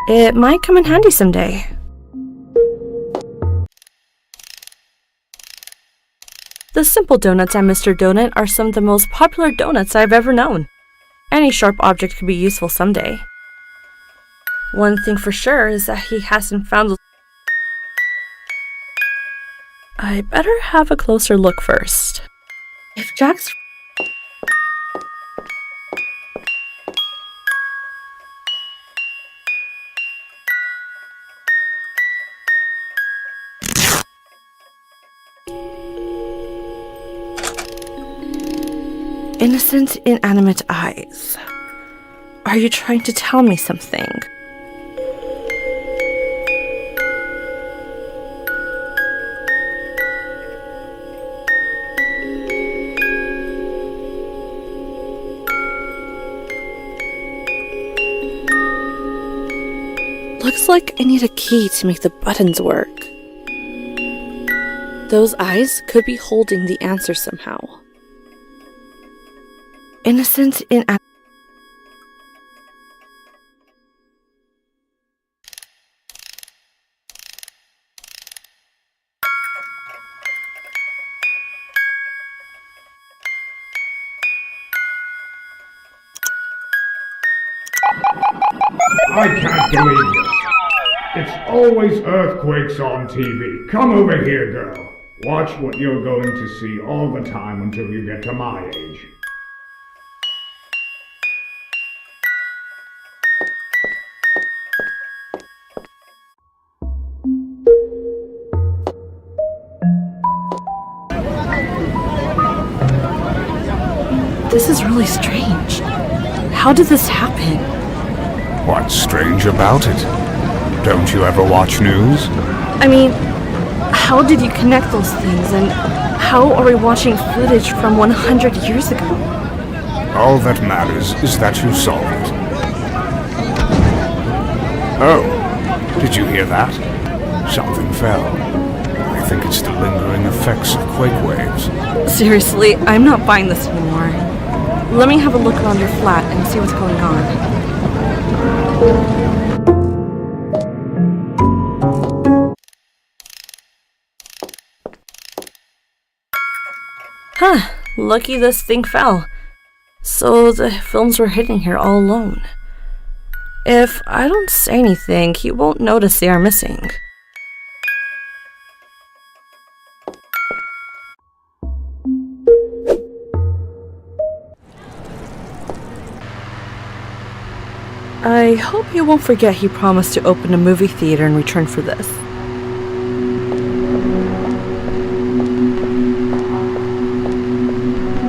It might come in handy someday. The simple donuts at Mr. Donut are some of the most popular donuts I've ever known. Any sharp object could be useful someday. One thing for sure is that he hasn't found the... I better have a closer look first. If Jack's... Innocent, inanimate eyes. Are you trying to tell me something? Looks like I need a key to make the buttons work. Those eyes could be holding the answer somehow. Innocent in... I can't believe this. It's always earthquakes on TV. Come over here, girl. Watch what you're going to see all the time until you get to my age. This is really strange. How did this happen? What's strange about it? Don't you ever watch news? I mean, how did you connect those things, and how are we watching footage from 100 years ago? All that matters is that you saw it. Oh, did you hear that? Something fell. I think it's the lingering effects of quake waves. Seriously, I'm not buying this anymore. Let me have a look around your flat and see what's going on. Huh, lucky this thing fell. So the films were hidden here all alone. If I don't say anything, he won't notice they are missing. I hope you won't forget he promised to open a movie theater in return for this.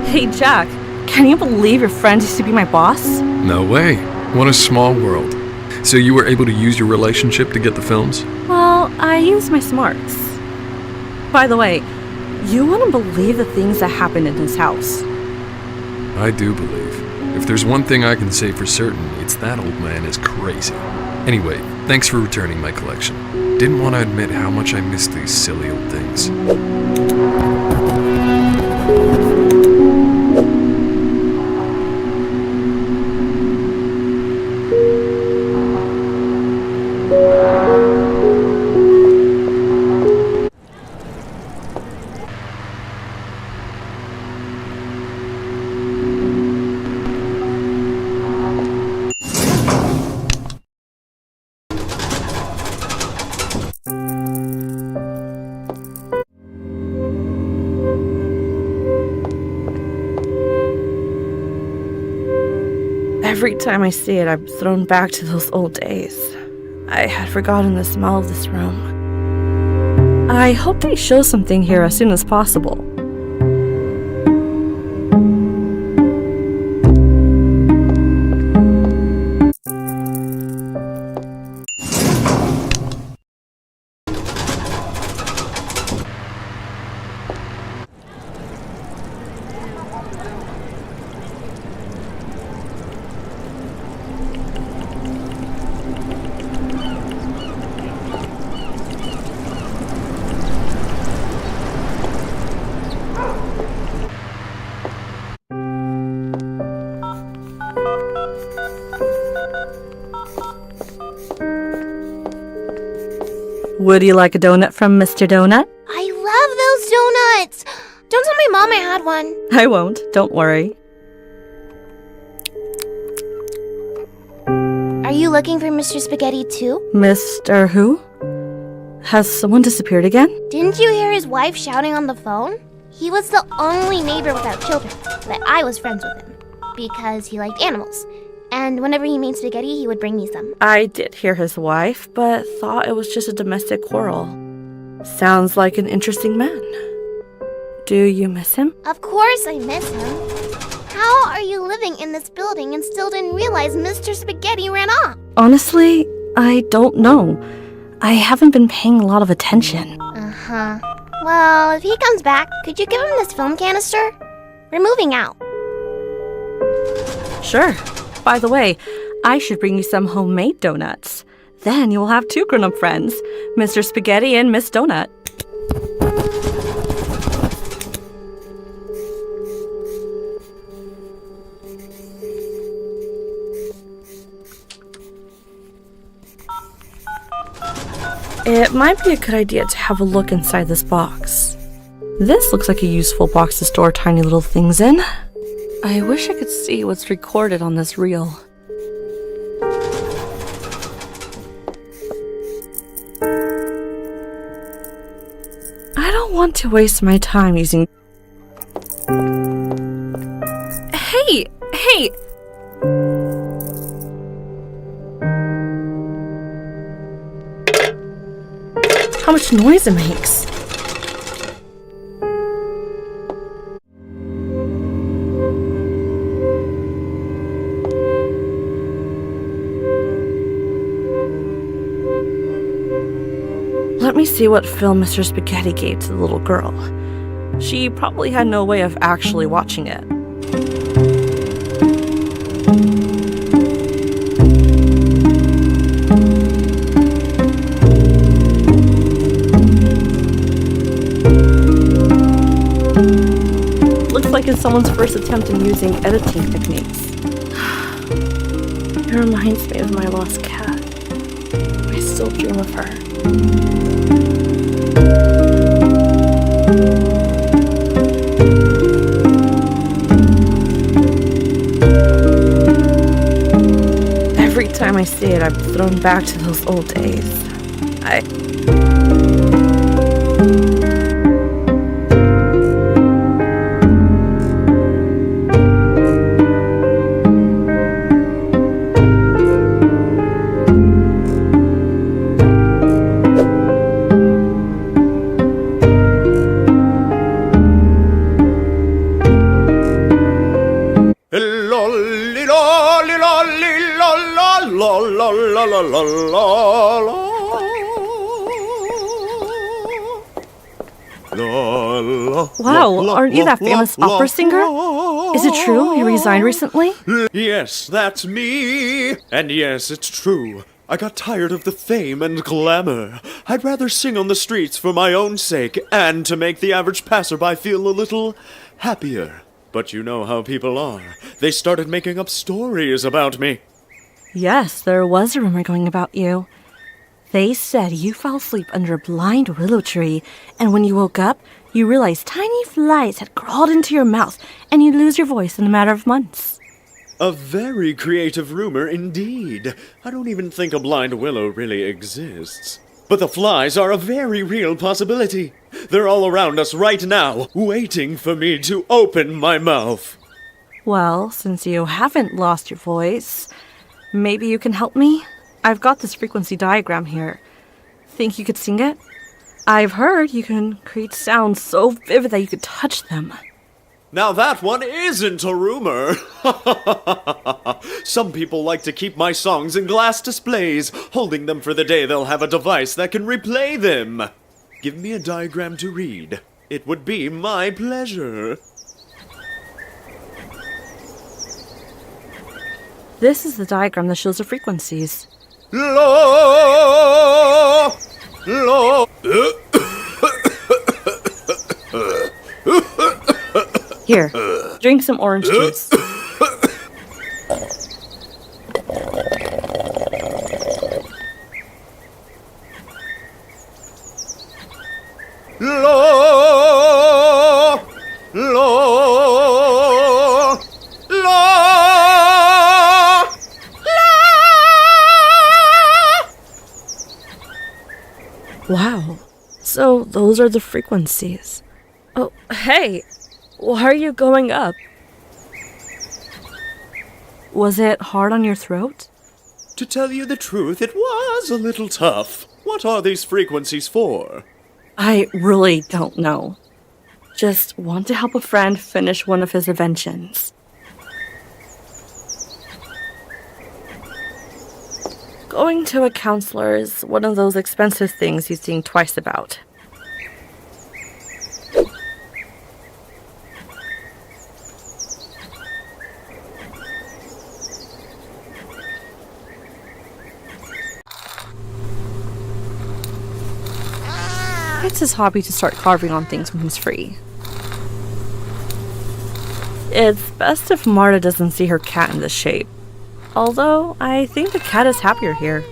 Hey Jack, can you believe your friend used to be my boss? No way. What a small world. So you were able to use your relationship to get the films? Well, I used my smarts. By the way, you wouldn't believe the things that happened in his house. I do believe. If there's one thing I can say for certain, it's that old man is crazy. Anyway, thanks for returning my collection. Didn't want to admit how much I miss these silly old things. Every time I see it, I'm thrown back to those old days. I had forgotten the smell of this room. I hope they show something here as soon as possible. Would you like a donut from Mr. Donut? I love those donuts! Don't tell my mom I had one. I won't, don't worry. Are you looking for Mr. Spaghetti too? Mr. Who? Has someone disappeared again? Didn't you hear his wife shouting on the phone? He was the only neighbor without children, but I was friends with him because he liked animals. And whenever he made spaghetti, he would bring me some. I did hear his wife, but thought it was just a domestic quarrel. Sounds like an interesting man. Do you miss him? Of course I miss him. How are you living in this building and still didn't realize Mr. Spaghetti ran off? Honestly, I don't know. I haven't been paying a lot of attention. Uh-huh. Well, if he comes back, could you give him this film canister? We're moving out. Sure. By the way, I should bring you some homemade donuts. Then you will have two grown-up friends, Mr. Spaghetti and Miss Donut. It might be a good idea to have a look inside this box. This looks like a useful box to store tiny little things in. I wish I could see what's recorded on this reel. I don't want to waste my time using... Hey! Hey! How much noise it makes. Let me see what film Mr. Spaghetti gave to the little girl. She probably had no way of actually watching it. Looks like it's someone's first attempt in using editing techniques. It reminds me of my lost cat. I still dream of her. Every time I see it, I'm thrown back to those old days. Wow, aren't you that famous opera singer? Is it true you resigned recently? Yes, that's me. And yes, it's true. I got tired of the fame and glamour. I'd rather sing on the streets for my own sake and to make the average passerby feel a little happier. But you know how people are. They started making up stories about me. Yes, there was a rumor going about you. They said you fell asleep under a blind willow tree, and when you woke up, you realized tiny flies had crawled into your mouth, and you'd lose your voice in a matter of months. A very creative rumor indeed. I don't even think a blind willow really exists. But the flies are a very real possibility. They're all around us right now, waiting for me to open my mouth. Well, since you haven't lost your voice, maybe you can help me? I've got this frequency diagram here. Think you could sing it? I've heard you can create sounds so vivid that you could touch them. Now that one isn't a rumor. Some people like to keep my songs in glass displays, holding them for the day they'll have a device that can replay them. Give me a diagram to read. It would be my pleasure. This is the diagram that shows the frequencies. Lo, lo. Here, drink some orange juice. Wow. So those are the frequencies. Oh, hey! Why are you going up? Was it hard on your throat? To tell you the truth, it was a little tough. What are these frequencies for? I really don't know. Just want to help a friend finish one of his inventions. Going to a counselor is one of those expensive things you think twice about. It's his hobby to start carving on things when he's free. It's best if Marta doesn't see her cat in this shape. Although, I think the cat is happier here.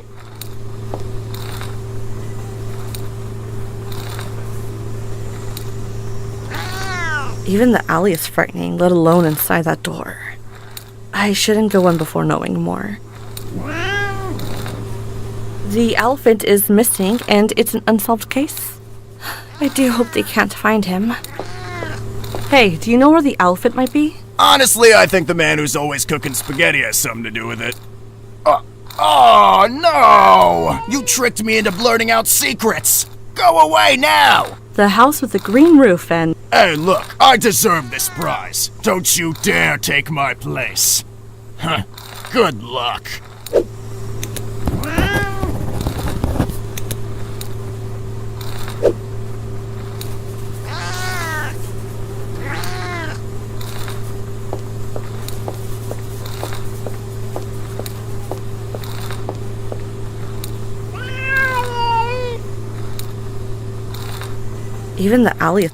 Even the alley is frightening, let alone inside that door. I shouldn't go in before knowing more. The elephant is missing, and it's an unsolved case. I do hope they can't find him. Hey, do you know where the elephant might be? Honestly, I think the man who's always cooking spaghetti has something to do with it. Oh no! You tricked me into blurting out secrets! Go away now! The house with the green roof and... Hey, look, I deserve this prize. Don't you dare take my place. Huh, good luck. Even the alley is...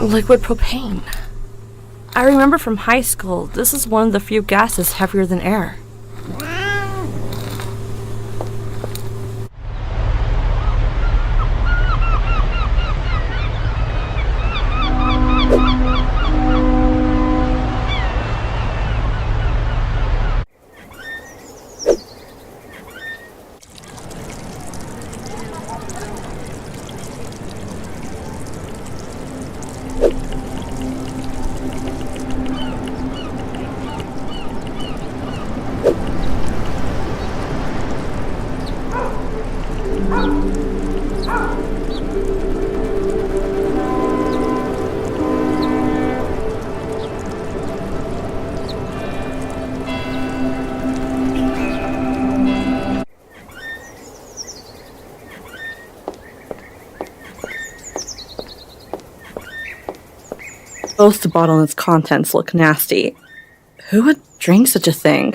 Liquid propane. I remember from high school, this is one of the few gases heavier than air. Both the bottle and its contents look nasty. Who would drink such a thing?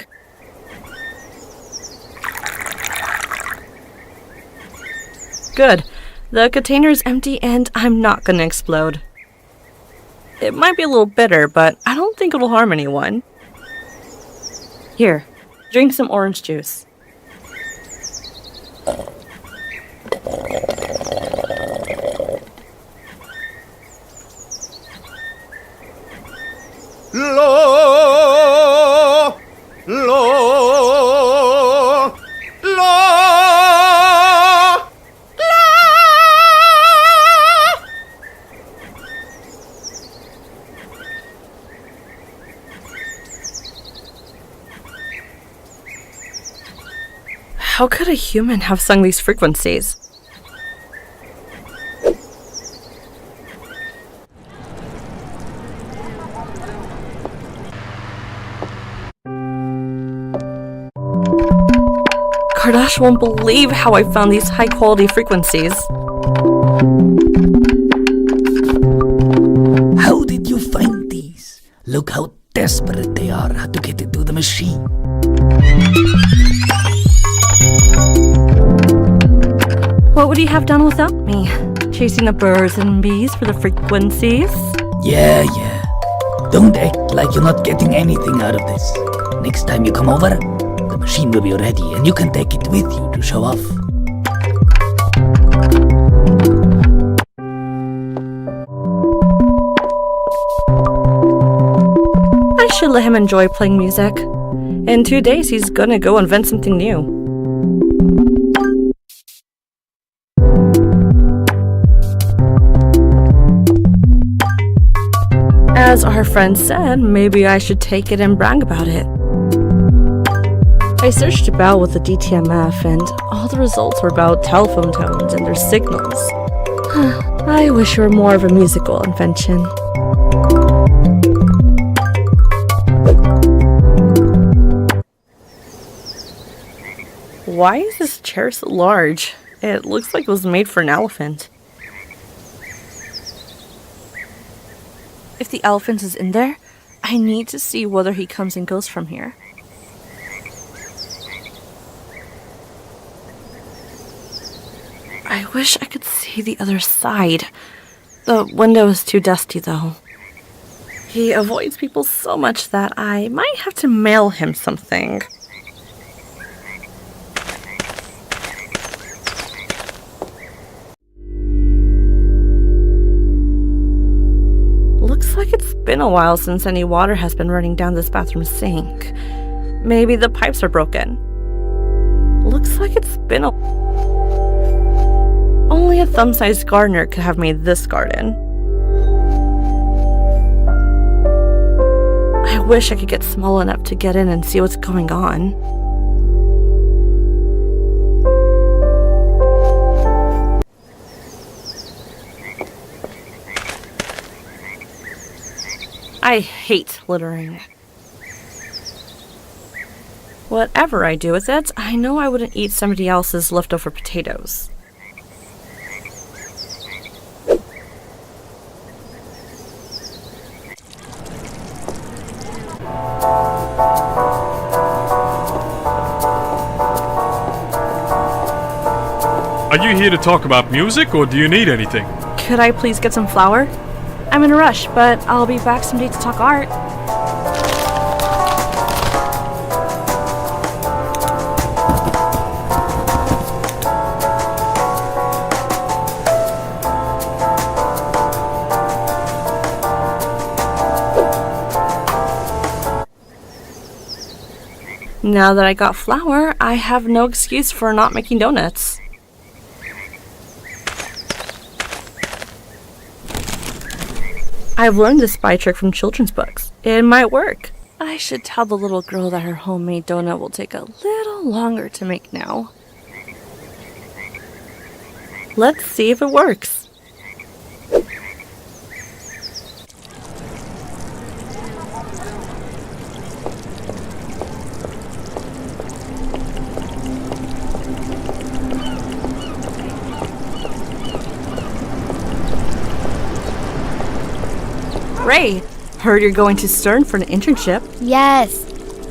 Good. The container is empty and I'm not gonna explode. It might be a little bitter, but I don't think it'll harm anyone. Here, drink some orange juice. How could a human have sung these frequencies? Kardash won't believe how I found these high-quality frequencies. How did you find these? Look how desperate they are to get into the machine. What would he have done without me? Chasing the birds and bees for the frequencies? Yeah. Don't act like you're not getting anything out of this. Next time you come over, the machine will be ready and you can take it with you to show off. should let him enjoy playing music. In 2 days, he's gonna go invent something new. As our friend said, maybe I should take it and brag about it. I searched about with the DTMF and all the results were about telephone tones and their signals. I wish it were more of a musical invention. Why is this chair so large? It looks like it was made for an elephant. If the elephant is in there, I need to see whether he comes and goes from here. I wish I could see the other side. The window is too dusty, though. He avoids people so much that I might have to mail him something. Looks like it's been a while since any water has been running down this bathroom sink. Maybe the pipes are broken. Looks like it's been a... Only a thumb-sized gardener could have made this garden. I wish I could get small enough to get in and see what's going on. I hate littering. Whatever I do with it, I know I wouldn't eat somebody else's leftover potatoes. Are you here to talk about music, or do you need anything? Could I please get some flour? I'm in a rush, but I'll be back someday to talk art. Now that I got flour, I have no excuse for not making donuts. I've learned this spy trick from children's books. It might work. I should tell the little girl that her homemade donut will take a little longer to make now. Let's see if it works. Ray, heard you're going to CERN for an internship. Yes.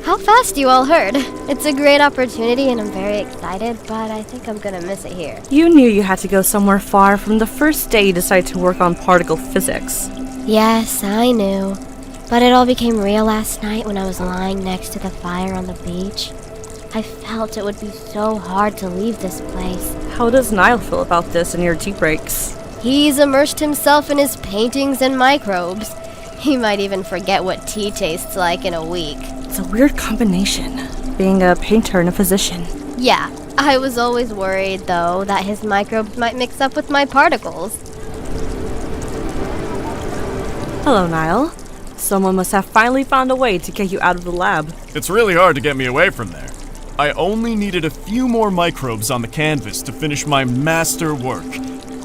How fast you all heard. It's a great opportunity and I'm very excited, but I think I'm gonna miss it here. You knew you had to go somewhere far from the first day you decided to work on particle physics. Yes, I knew. But it all became real last night when I was lying next to the fire on the beach. I felt it would be so hard to leave this place. How does Niall feel about this and your tea breaks? He's immersed himself in his paintings and microbes. He might even forget what tea tastes like in a week. It's a weird combination, being a painter and a physician. Yeah, I was always worried, though, that his microbes might mix up with my particles. Hello, Niall. Someone must have finally found a way to get you out of the lab. It's really hard to get me away from there. I only needed a few more microbes on the canvas to finish my master work.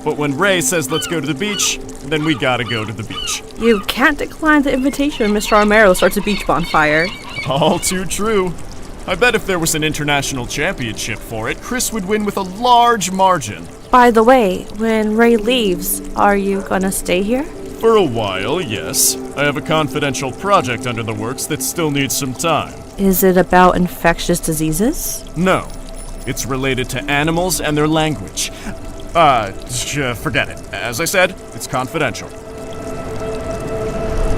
But when Ray says let's go to the beach, then we gotta go to the beach. You can't decline the invitation when Mr. Armero starts a beach bonfire. All too true. I bet if there was an international championship for it, Chris would win with a large margin. By the way, when Ray leaves, are you gonna stay here? For a while, yes. I have a confidential project under the works that still needs some time. Is it about infectious diseases? No. It's related to animals and their language. Forget it. As I said, it's confidential.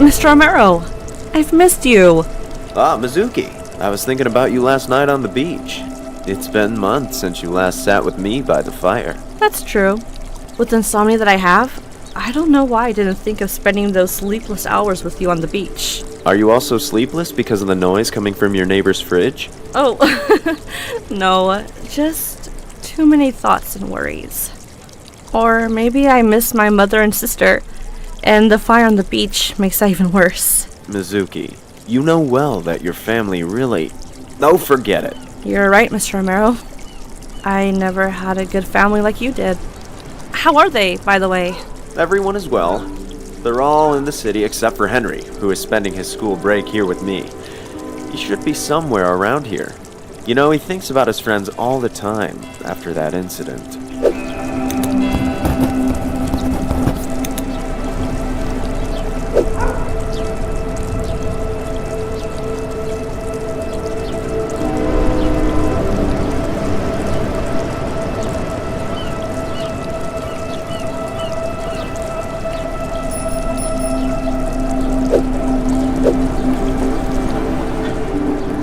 Mr. Armero, I've missed you. Ah, Mizuki. I was thinking about you last night on the beach. It's been months since you last sat with me by the fire. That's true. With the insomnia that I have, I don't know why I didn't think of spending those sleepless hours with you on the beach. Are you also sleepless because of the noise coming from your neighbor's fridge? Oh, no, just too many thoughts and worries. Or maybe I miss my mother and sister, and the fire on the beach makes that even worse. Mizuki, you know well that your family really... Oh, forget it. You're right, Mr. Romero. I never had a good family like you did. How are they, by the way? Everyone is well. They're all in the city except for Henry, who is spending his school break here with me. He should be somewhere around here. You know, he thinks about his friends all the time after that incident.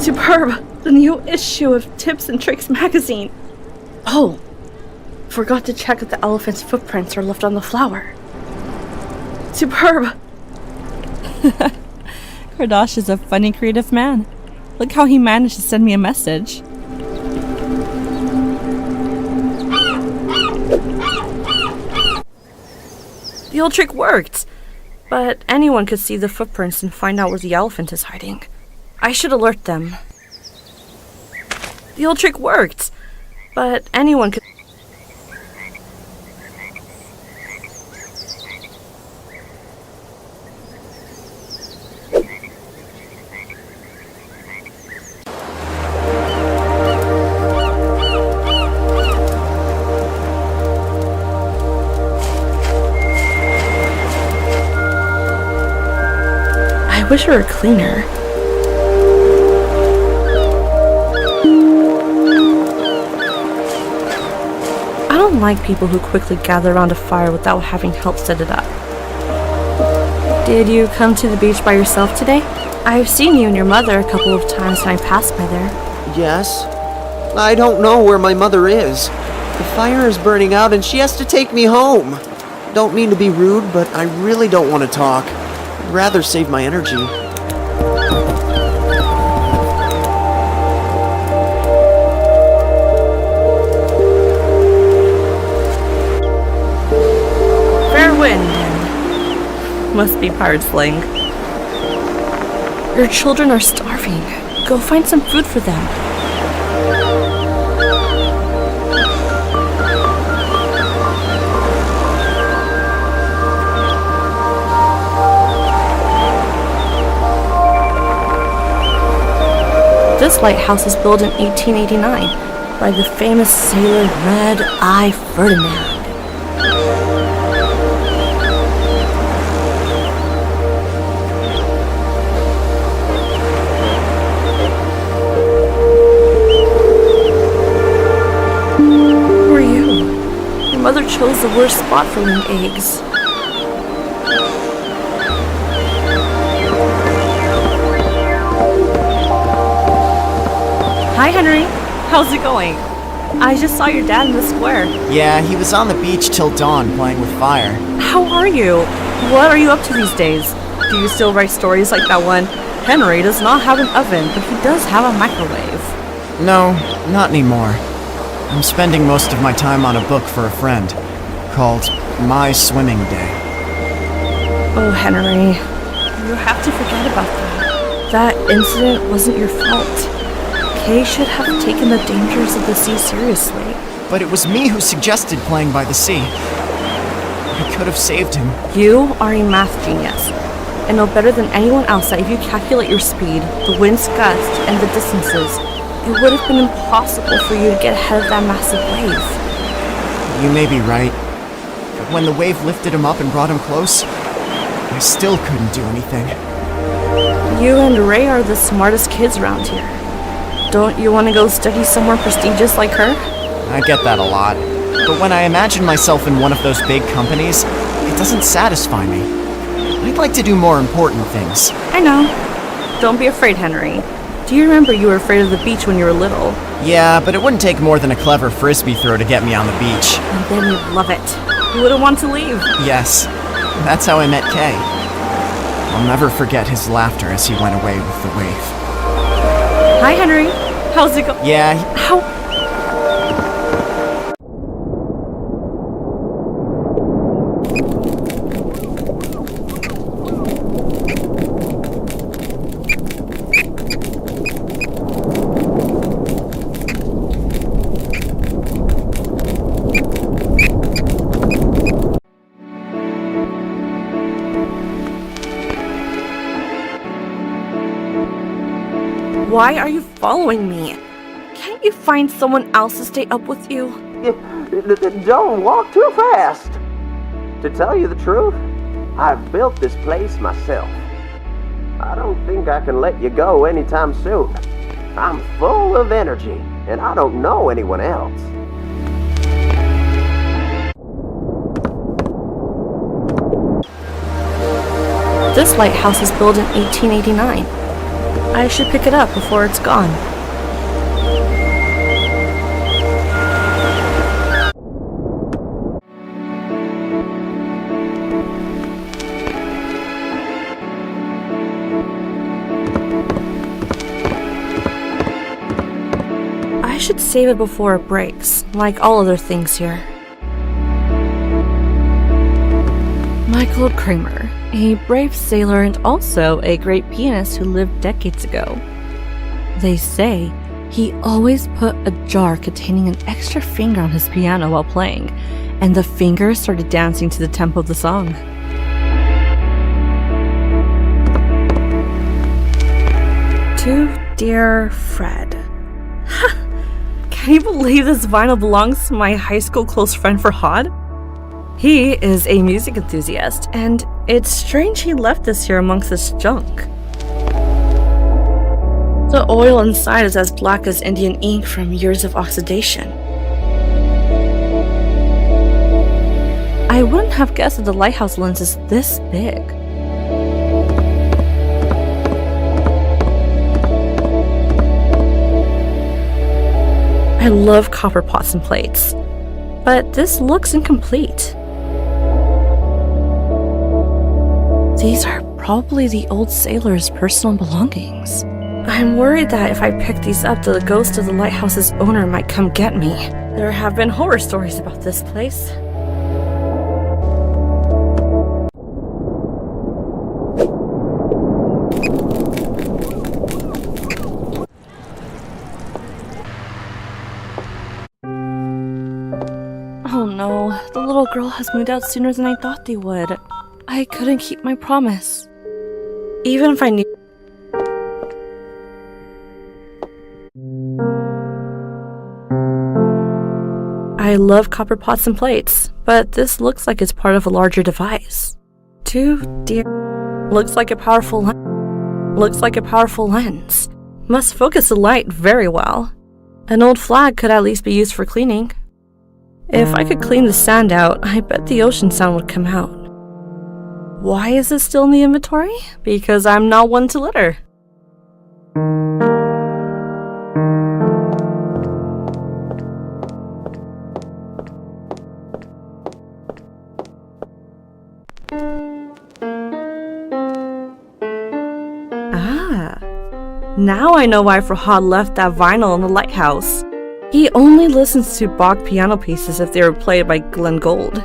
Superb! The new issue of Tips and Tricks magazine. Oh, forgot to check if the elephant's footprints are left on the flower. Superb! Kardash is a funny, creative man. Look how he managed to send me a message. The old trick worked, but anyone could see the footprints and find out where the elephant is hiding. I should alert them. The old trick worked, but anyone could... I wish it were cleaner. I don't like people who quickly gather around a fire without having help set it up. Did you come to the beach by yourself today? I've seen you and your mother a couple of times when I passed by there. Yes. I don't know where my mother is. The fire is burning out and she has to take me home. Don't mean to be rude, but I really don't want to talk. I'd rather save my energy. Fair wind, and must be pirate slang. Your children are starving. Go find some food for them. This lighthouse was built in 1889 by the famous sailor Red Eye Ferdinand. Who are you? Your mother chose the worst spot for laying eggs. Hi, Henry. How's it going? I just saw your dad in the square. Yeah, he was on the beach till dawn playing with fire. How are you? What are you up to these days? Do you still write stories like that one? Henry does not have an oven, but he does have a microwave. No, not anymore. I'm spending most of my time on a book for a friend called My Swimming Day. Oh, Henry. You have to forget about that. That incident wasn't your fault. Kay should have taken the dangers of the sea seriously. But it was me who suggested playing by the sea. I could have saved him. You are a math genius, and know better than anyone else that if you calculate your speed, the wind's gust, and the distances, it would have been impossible for you to get ahead of that massive wave. You may be right. But when the wave lifted him up and brought him close, I still couldn't do anything. You and Ray are the smartest kids around here. Don't you want to go study somewhere prestigious like her? I get that a lot. But when I imagine myself in one of those big companies, it doesn't satisfy me. I'd like to do more important things. I know. Don't be afraid, Henry. Do you remember you were afraid of the beach when you were little? Yeah, but it wouldn't take more than a clever frisbee throw to get me on the beach. And then you'd love it. You wouldn't want to leave. Yes. That's how I met Kay. I'll never forget his laughter as he went away with the wave. Hi, Henry. How's it going? Yeah, How? Why are you following me? Can't you find someone else to stay up with you? Don't walk too fast. To tell you the truth, I've built this place myself. I don't think I can let you go anytime soon. I'm full of energy, and I don't know anyone else. This lighthouse was built in 1889. I should pick it up before it's gone. I should save it before it breaks, like all other things here. Michael Kramer, a brave sailor and also a great pianist who lived decades ago. They say he always put a jar containing an extra finger on his piano while playing, and the finger started dancing to the tempo of the song. To dear Fred. Can you believe this vinyl belongs to my high school close friend Farhad? He is a music enthusiast, and it's strange he left this here amongst this junk. The oil inside is as black as Indian ink from years of oxidation. I wouldn't have guessed that the lighthouse lens is this big. I love copper pots and plates, but this looks incomplete. These are probably the old sailor's personal belongings. I'm worried that if I pick these up, the ghost of the lighthouse's owner might come get me. There have been horror stories about this place. Oh no, the little girl has moved out sooner than I thought they would. I couldn't keep my promise. Even if I knew. I love copper pots and plates, but this looks like it's part of a larger device. Too dear. Looks like a powerful lens. Must focus the light very well. An old flag could at least be used for cleaning. If I could clean the sand out, I bet the ocean sound would come out. Why is it still in the inventory? Because I'm not one to litter. Now I know why Farhad left that vinyl in the lighthouse. He only listens to Bach piano pieces if they were played by Glenn Gould.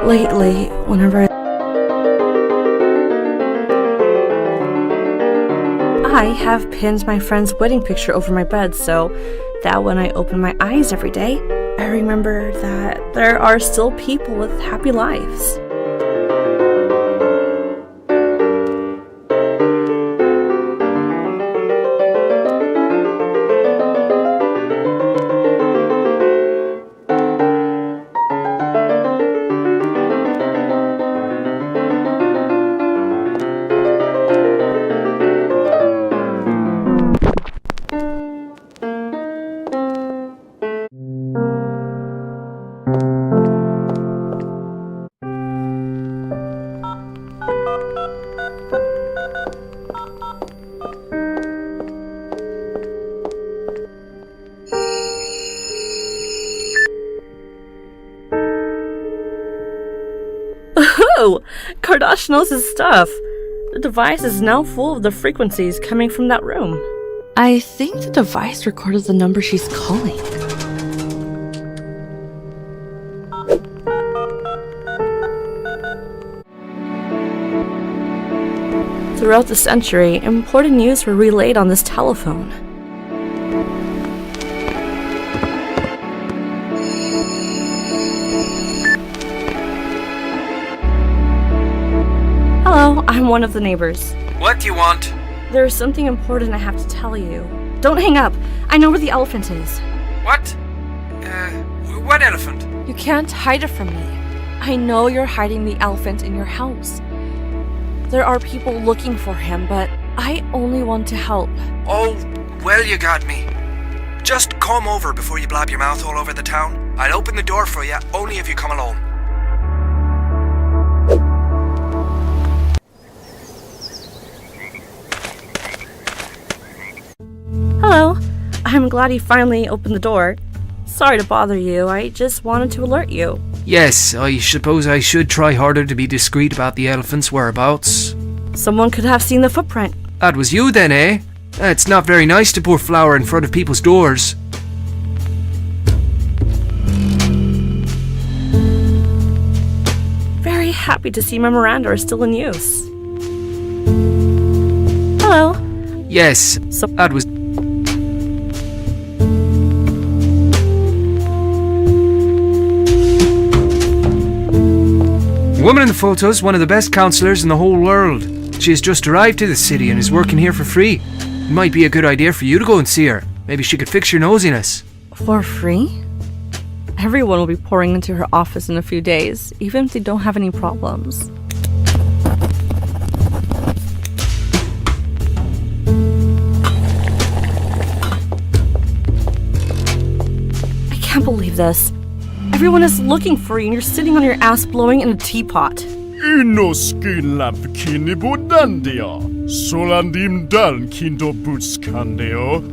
Lately, whenever I have pinned my friend's wedding picture over my bed so that when I open my eyes every day, I remember that there are still people with happy lives. Oh, Kardashian knows his stuff. The device is now full of the frequencies coming from that room. I think the device recorded the number she's calling. Throughout the century, important news were relayed on this telephone. Hello, I'm one of the neighbors. What do you want? There's something important I have to tell you. Don't hang up. I know where the elephant is. What? What elephant? You can't hide it from me. I know you're hiding the elephant in your house. There are people looking for him, but I only want to help. Oh, well, you got me. Just come over before you blab your mouth all over the town. I'll open the door for you, only if you come alone. Hello. I'm glad you finally opened the door. Sorry to bother you, I just wanted to alert you. Yes, I suppose I should try harder to be discreet about the elephant's whereabouts. Someone could have seen the footprint. That was you then, eh? It's not very nice to pour flour in front of people's doors. Very happy to see Memoranda are still in use. Hello. Yes, so that was... The woman in the photo is one of the best counselors in the whole world. She has just arrived to the city and is working here for free. It might be a good idea for you to go and see her. Maybe she could fix your nosiness. For free? Everyone will be pouring into her office in a few days, even if they don't have any problems. I can't believe this. Everyone is looking for you and you're sitting on your ass blowing in a teapot.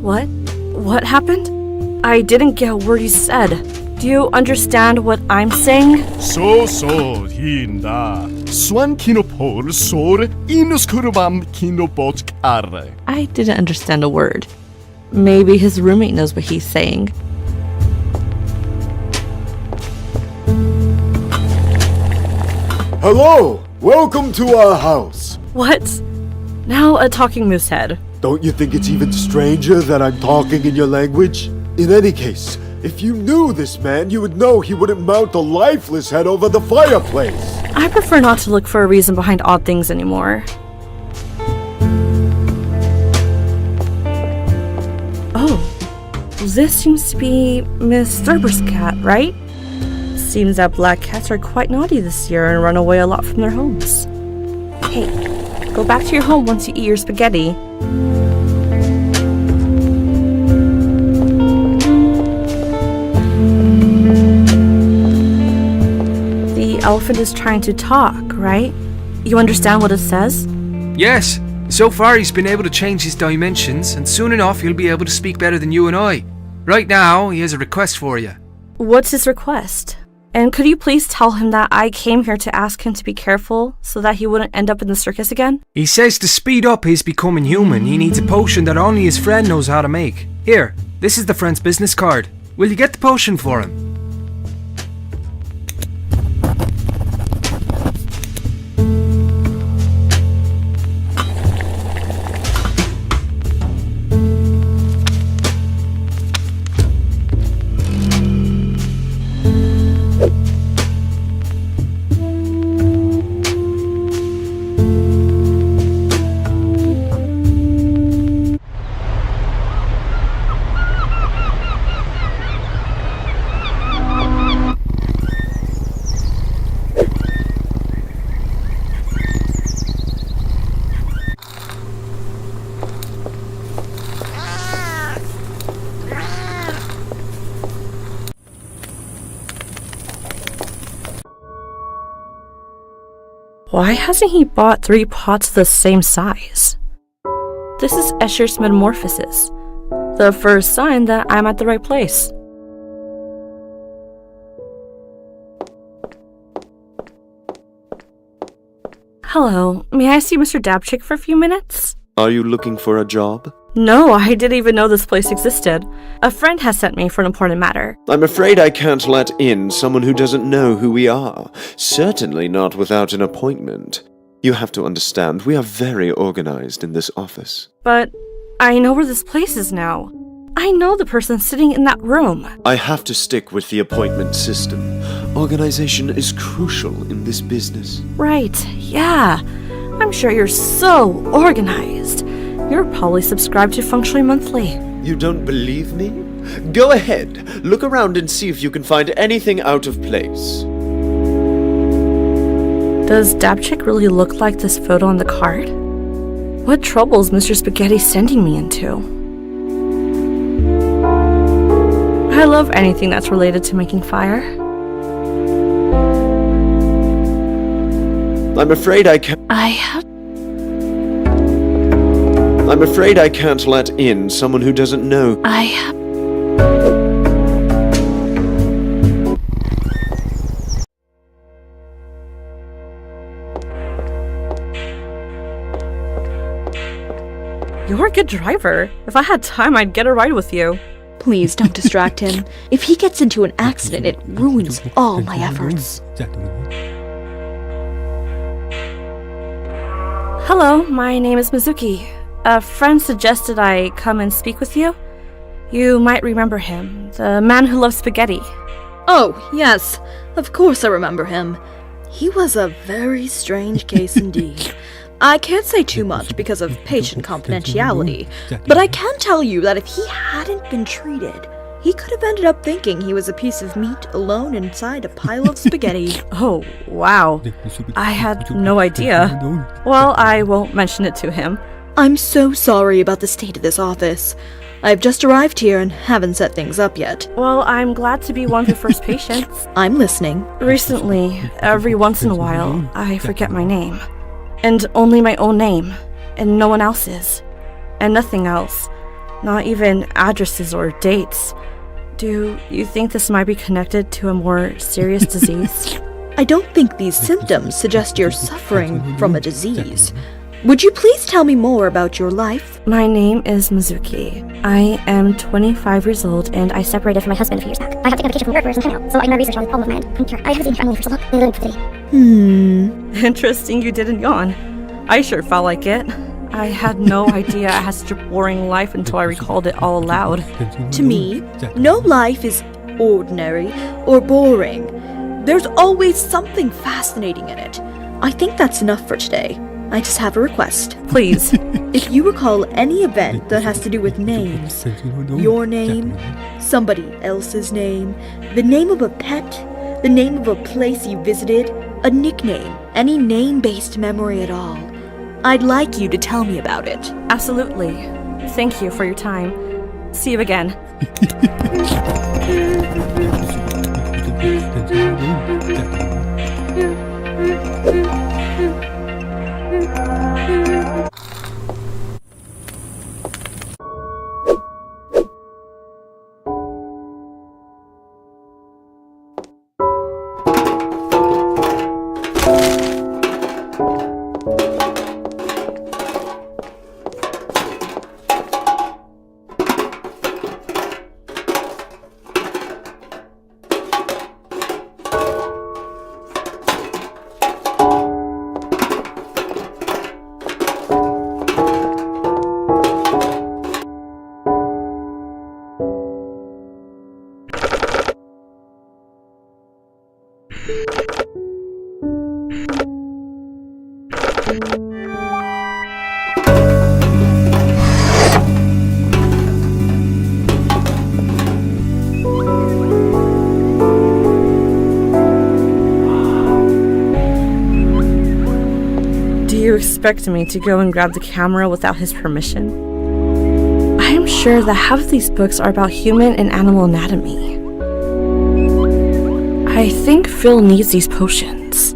What? What happened? I didn't get a word you said. Do you understand what I'm saying? I didn't understand a word. Maybe his roommate knows what he's saying. Hello! Welcome to our house! What? Now a talking moose head. Don't you think it's even stranger that I'm talking in your language? In any case, if you knew this man, you would know he wouldn't mount a lifeless head over the fireplace! I prefer not to look for a reason behind odd things anymore. Oh, this seems to be Miss Thurber's cat, right? Seems that black cats are quite naughty this year and run away a lot from their homes. Hey, go back to your home once you eat your spaghetti. The elephant is trying to talk, right? You understand what it says? Yes. So far he's been able to change his dimensions, and soon enough he'll be able to speak better than you and I. Right now, he has a request for you. What's his request? And could you please tell him that I came here to ask him to be careful so that he wouldn't end up in the circus again? He says to speed up his becoming human, he needs a potion that only his friend knows how to make. Here, this is the friend's business card. Will you get the potion for him? Why hasn't he bought 3 pots the same size? This is Escher's metamorphosis, the first sign that I'm at the right place. Hello, may I see Mr. Dabchick for a few minutes? Are you looking for a job? No, I didn't even know this place existed. A friend has sent me for an important matter. I'm afraid I can't let in someone who doesn't know who we are. Certainly not without an appointment. You have to understand, we are very organized in this office. But I know where this place is now. I know the person sitting in that room. I have to stick with the appointment system. Organization is crucial in this business. Right, yeah. I'm sure you're so organized. You're probably subscribed to Feng Shui Monthly. You don't believe me? Go ahead. Look around and see if you can find anything out of place. Does Dabchick really look like this photo on the card? What trouble is Mr. Spaghetti sending me into? I love anything that's related to making fire. I'm afraid I can't. I'm afraid I can't let in someone who doesn't know. You're a good driver. If I had time, I'd get a ride with you. Please don't distract him. If he gets into an accident, it ruins all my efforts. Hello, my name is Mizuki. A friend suggested I come and speak with you. You might remember him, the man who loves spaghetti. Oh, yes. Of course I remember him. He was a very strange case indeed. I can't say too much because of patient confidentiality, but I can tell you that if he hadn't been treated, he could have ended up thinking he was a piece of meat alone inside a pile of spaghetti. Oh, wow. I had no idea. Well, I won't mention it to him. I'm so sorry about the state of this office. I've just arrived here and haven't set things up yet. Well, I'm glad to be one of your first patients. I'm listening. Recently, every once in a while, I forget my name. And only my own name, and no one else's. And nothing else. Not even addresses or dates. Do you think this might be connected to a more serious disease? I don't think these symptoms suggest you're suffering from a disease. Would you please tell me more about your life? My name is Mizuki. I am 25 years old and I separated from my husband a few years back. I have taken a vacation from work for some time now, so I can research on the problem of mind. I'm sure I haven't seen family for so long. I learned today. Interesting you didn't yawn. I sure felt like it. I had no idea I had such a boring life until I recalled it all aloud. To me, no life is ordinary or boring. There's always something fascinating in it. I think that's enough for today. I just have a request. Please. If you recall any event that has to do with names, your name, somebody else's name, the name of a pet, the name of a place you visited, a nickname, any name-based memory at all, I'd like you to tell me about it. Absolutely. Thank you for your time. See you again. Do you expect me to go and grab the camera without his permission? I am sure that half of these books are about human and animal anatomy. I think Phil needs these potions.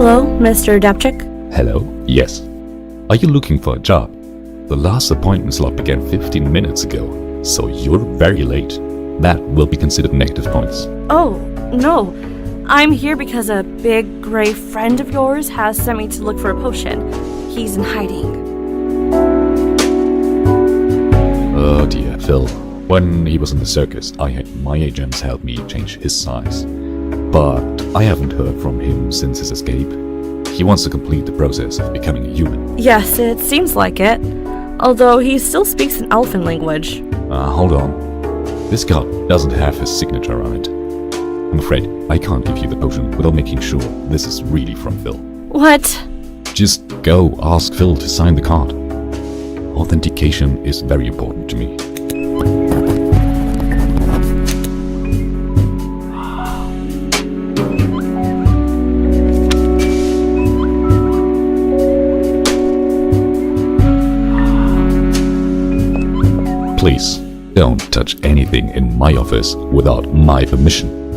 Hello, Mr. Dapchik? Hello? Yes. Are you looking for a job? The last appointment slot began 15 minutes ago, so you're very late. That will be considered negative points. Oh, no. I'm here because a big gray friend of yours has sent me to look for a potion. He's in hiding. Oh dear, Phil. When he was in the circus, I had my agents help me change his size. But I haven't heard from him since his escape. He wants to complete the process of becoming a human. Yes, it seems like it. Although he still speaks an elfin language. Hold on. This card doesn't have his signature on it. I'm afraid I can't give you the potion without making sure this is really from Phil. What? Just go ask Phil to sign the card. Authentication is very important to me. Please, don't touch anything in my office without my permission.